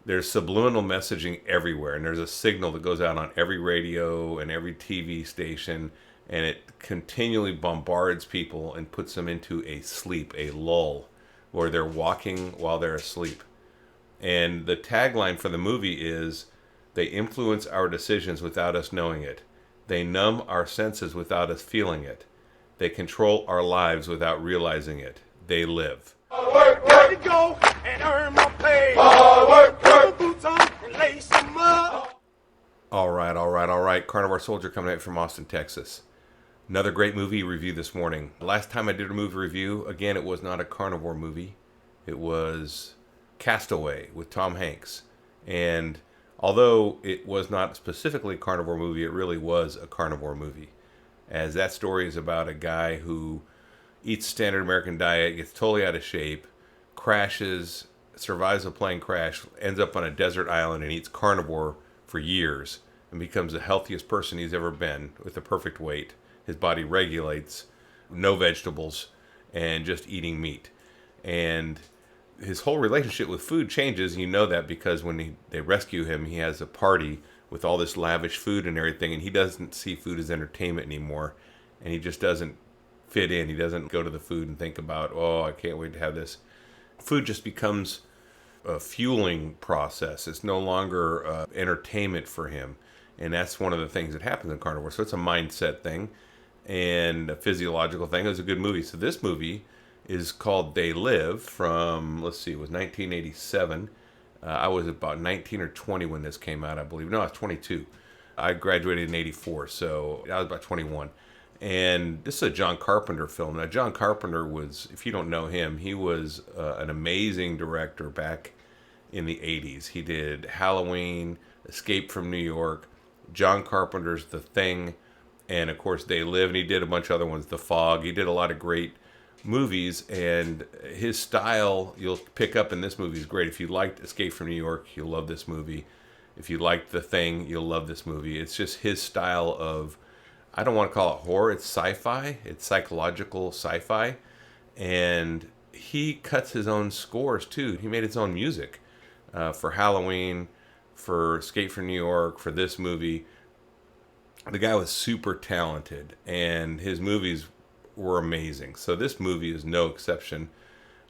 there's subliminal messaging everywhere, and there's a signal that goes out on every radio and every TV station, and it continually bombards people and puts them into a sleep, a lull, where they're walking while they're asleep. And the tagline for the movie is, they influence our decisions without us knowing it. They numb our senses without us feeling it. They control our lives without realizing it. They live. Work, work, to go and earn my pay. Work, work, put my boots on and lace them up. All right. Carnivore Soldier coming out from Austin, Texas. Another great movie review this morning. Last time I did a movie review, again, it was not a carnivore movie. It was Castaway with Tom Hanks. And although it was not specifically a carnivore movie, it really was a carnivore movie. As that story is about a guy who eats standard American diet, gets totally out of shape, crashes, survives a plane crash, ends up on a desert island and eats carnivore for years and becomes the healthiest person he's ever been with the perfect weight. His body regulates, no vegetables, and just eating meat. And his whole relationship with food changes. You know that because when they rescue him, he has a party with all this lavish food and everything, and he doesn't see food as entertainment anymore, and he just doesn't fit in. He doesn't go to the food and think about, oh, I can't wait to have this. Food just becomes a fueling process. It's no longer entertainment for him, and that's one of the things that happens in carnivore. So it's a mindset thing and a physiological thing. It was a good movie. So this movie is called They Live from, let's see, it was 1987. I was about 19 or 20 when this came out, I believe. No, I was 22. I graduated in 84, so I was about 21. And this is a John Carpenter film. Now, John Carpenter was, if you don't know him, he was an amazing director back in the 80s. He did Halloween, Escape from New York, John Carpenter's The Thing, and of course They Live, and he did a bunch of other ones, The Fog. He did a lot of great movies, and his style you'll pick up in this movie is great. If you liked Escape from New York, you'll love this movie. If you liked The Thing, you'll love this movie. It's just his style of, I don't want to call it horror, it's sci-fi. It's psychological sci-fi. And he cuts his own scores too. He made his own music for Halloween, for Escape from New York, for this movie. The guy was super talented, and his movies were amazing. So this movie is no exception.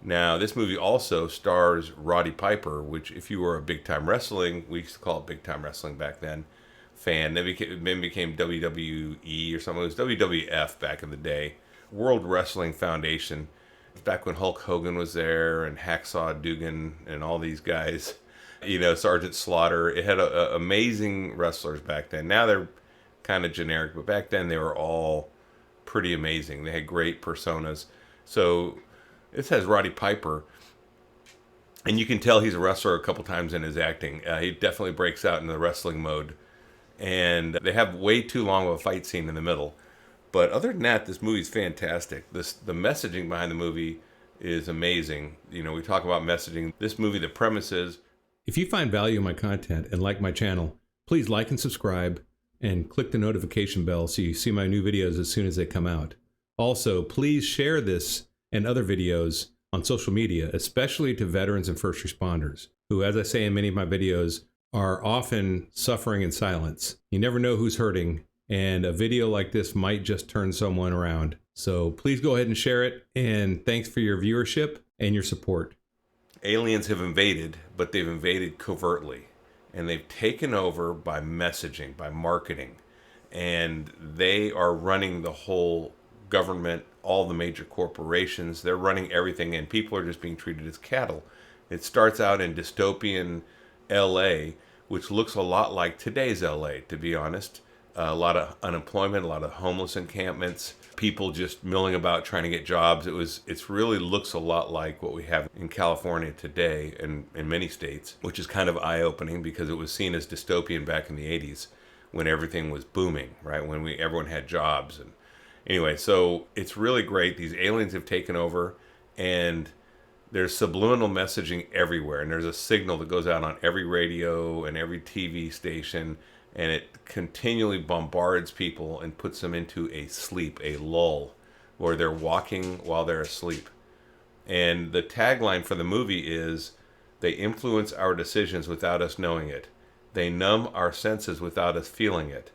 Now, this movie also stars Roddy Piper, which if you were a big time wrestling, we used to call it big time wrestling back then, fan, then became WWE or something. It was WWF back in the day. World Wrestling Foundation. Back when Hulk Hogan was there and Hacksaw Dugan and all these guys, you know, Sergeant Slaughter. It had amazing wrestlers back then. Now they're kind of generic, but back then they were all pretty amazing. They had great personas. So this has Roddy Piper, and you can tell he's a wrestler a couple times in his acting. He definitely breaks out into the wrestling mode, and they have way too long of a fight scene in the middle. But other than that, this movie's fantastic. The messaging behind the movie is amazing. You know, we talk about messaging. This movie, the premise is, if you find value in my content and like my channel, please like and subscribe and click the notification bell so you see my new videos as soon as they come out. Also, please share this and other videos on social media, especially to veterans and first responders, who, as I say in many of my videos, are often suffering in silence. You never know who's hurting, and a video like this might just turn someone around. So please go ahead and share it, and thanks for your viewership and your support. aliens have invaded, but they've invaded covertly. And they've taken over by messaging, by marketing. And they are running the whole government, all the major corporations. They're running everything, and people are just being treated as cattle. It starts out in dystopian LA, which looks a lot like today's LA, to be honest. A lot of unemployment, a lot of homeless encampments, people just milling about trying to get jobs. It really looks a lot like what we have in California today and in many states, which is kind of eye-opening because it was seen as dystopian back in the 80s when everything was booming, right? When everyone had jobs. And anyway, so it's really great. These aliens have taken over, and there's subliminal messaging everywhere, and there's a signal that goes out on every radio and every TV station, and it continually bombards people and puts them into a sleep, a lull, where they're walking while they're asleep. And the tagline for the movie is, They influence our decisions without us knowing it. They numb our senses without us feeling it.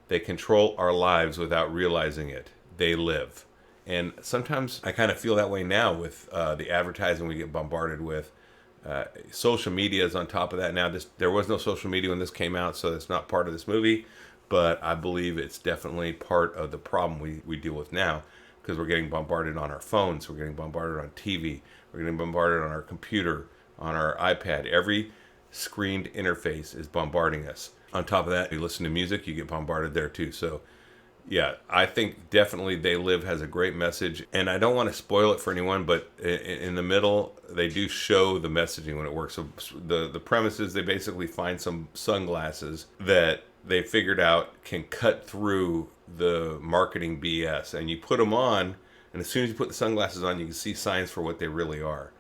They control our lives without realizing it. They live. And sometimes I kind of feel that way now with the advertising we get bombarded with. Social media is on top of that now. There was no social media when this came out, so it's not part of this movie. But I believe it's definitely part of the problem we deal with now, because we're getting bombarded on our phones. We're getting bombarded on TV. We're getting bombarded on our computer, on our iPad. Every screened interface is bombarding us. On top of that, you listen to music, you get bombarded there too. So yeah, I think definitely They Live has a great message, and I don't want to spoil it for anyone, but in the middle, they do show the messaging when it works. So the premise is they basically find some sunglasses that they figured out can cut through the marketing BS, and you put them on, and as soon as you put the sunglasses on, you can see signs for what they really are.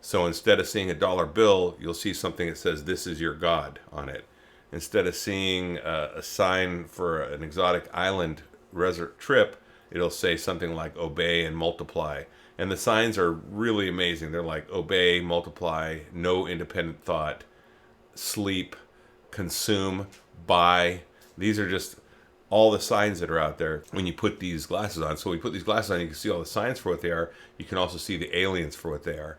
So instead of seeing a dollar bill, you'll see something that says, "This is your God" on it. Instead of seeing a sign for an exotic island trip, it'll say something like "obey and multiply." And the signs are really amazing. They're like obey, multiply, no independent thought, sleep, consume, buy. These are just all the signs that are out there when you put these glasses on. So when you put these glasses on, you can see all the signs for what they are. You can also see the aliens for what they are.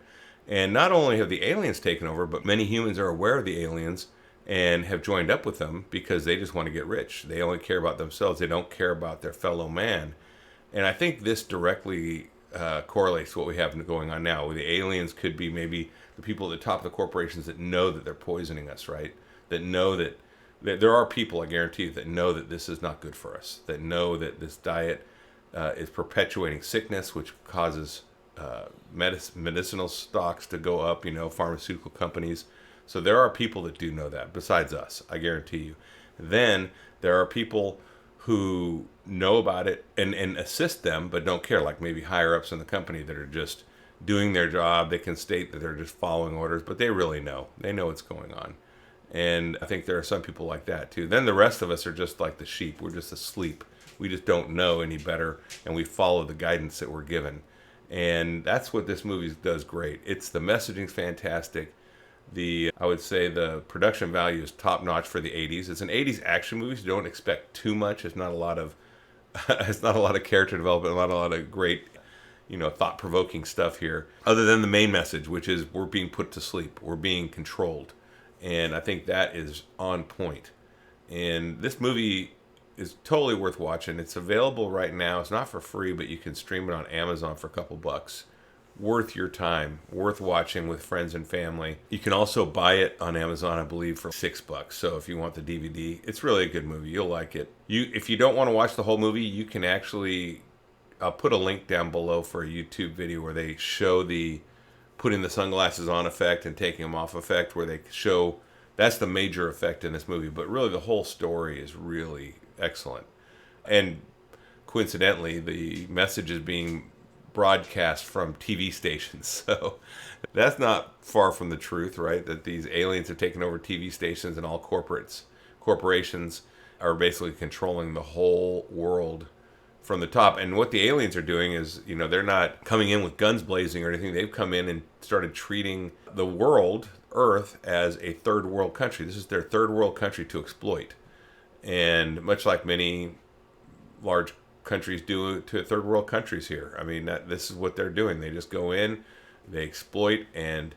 And not only have the aliens taken over, but many humans are aware of the aliens and have joined up with them because they just want to get rich. They only care about themselves. They don't care about their fellow man. And I think this directly correlates to what we have going on now. The aliens could be maybe the people at the top of the corporations that know that they're poisoning us, right? That know that there are people, I guarantee you, that know that this is not good for us. That know that this diet is perpetuating sickness, which causes medicinal stocks to go up, pharmaceutical companies. So there are people that do know that, besides us, I guarantee you. Then there are people who know about it and assist them, but don't care, like maybe higher ups in the company that are just doing their job. They can state that they're just following orders, but they really know. They know what's going on. And I think there are some people like that too. Then the rest of us are just like the sheep. We're just asleep. We just don't know any better, and we follow the guidance that we're given. And that's what this movie does great. It's the messaging's fantastic. I would say the production value is top notch for the 80s. It's an 80s action movie, so don't expect too much. It's not a lot of character development, not a lot of great, thought-provoking stuff here, other than the main message, which is we're being put to sleep. We're being controlled. And I think that is on point. And this movie is totally worth watching. It's available right now. It's not for free, but you can stream it on Amazon for a couple bucks. Worth your time, worth watching with friends and family. You can also buy it on Amazon, I believe, for $6. So if you want the DVD, it's really a good movie. You'll like it. If you don't want to watch the whole movie, you can actually, I'll put a link down below for a YouTube video where they show the putting the sunglasses on effect and taking them off effect, where they show that's the major effect in this movie. But really, the whole story is really excellent. And coincidentally, the message is being broadcast from TV stations. So that's not far from the truth, right? That these aliens have taken over TV stations, and all corporations are basically controlling the whole world from the top. And what the aliens are doing is, they're not coming in with guns blazing or anything. They've come in and started treating the world, Earth, as a third world country. This is their third world country to exploit. And much like many large countries do to third world countries here. I mean, this is what they're doing. They just go in, they exploit, and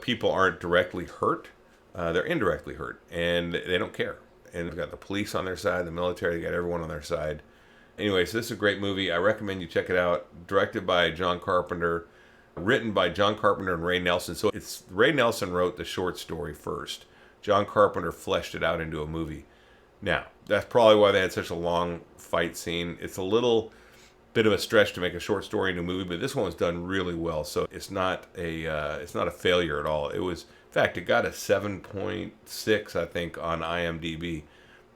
people aren't directly hurt. They're indirectly hurt, and they don't care. And they've got the police on their side, the military, they got everyone on their side. Anyway, so this is a great movie. I recommend you check it out. Directed by John Carpenter, written by John Carpenter and Ray Nelson. So it's Ray Nelson wrote the short story first. John Carpenter fleshed it out into a movie. Now, that's probably why they had such a long fight scene. It's a little bit of a stretch to make a short story into a movie, but this one was done really well. So it's not a failure at all. It was, in fact, it got a 7.6, I think, on IMDb.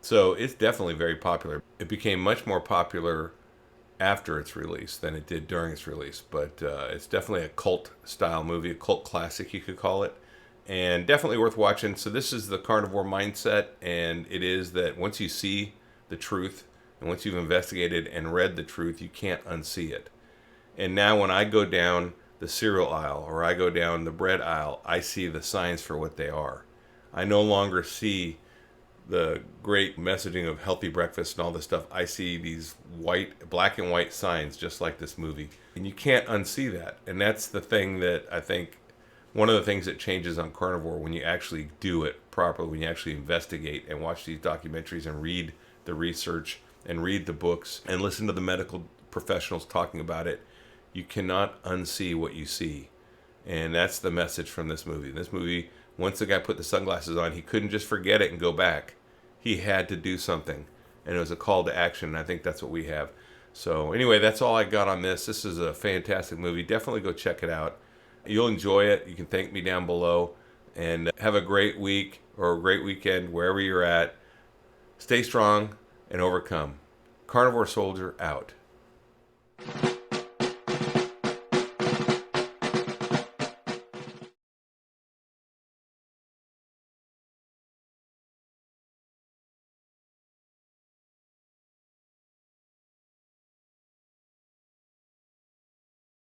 So it's definitely very popular. It became much more popular after its release than it did during its release. But it's definitely a cult-style movie, a cult classic, you could call it. And definitely worth watching. So this is the carnivore mindset, and it is that once you see the truth, and once you've investigated and read the truth, you can't unsee it. And now when I go down the cereal aisle or I go down the bread aisle, I see the signs for what they are. I no longer see the great messaging of healthy breakfast and all this stuff. I see these black and white signs just like this movie. And you can't unsee that. And that's the thing that I think, one of the things that changes on Carnivore when you actually do it properly, when you actually investigate and watch these documentaries and read the research and read the books and listen to the medical professionals talking about it, you cannot unsee what you see. And that's the message from this movie. This movie, once the guy put the sunglasses on, he couldn't just forget it and go back. He had to do something. And it was a call to action. And I think that's what we have. So anyway, that's all I got on this. This is a fantastic movie. Definitely go check it out. You'll enjoy it. You can thank me down below. And have a great week or a great weekend wherever you're at. Stay strong and overcome. Carnivore Soldier out.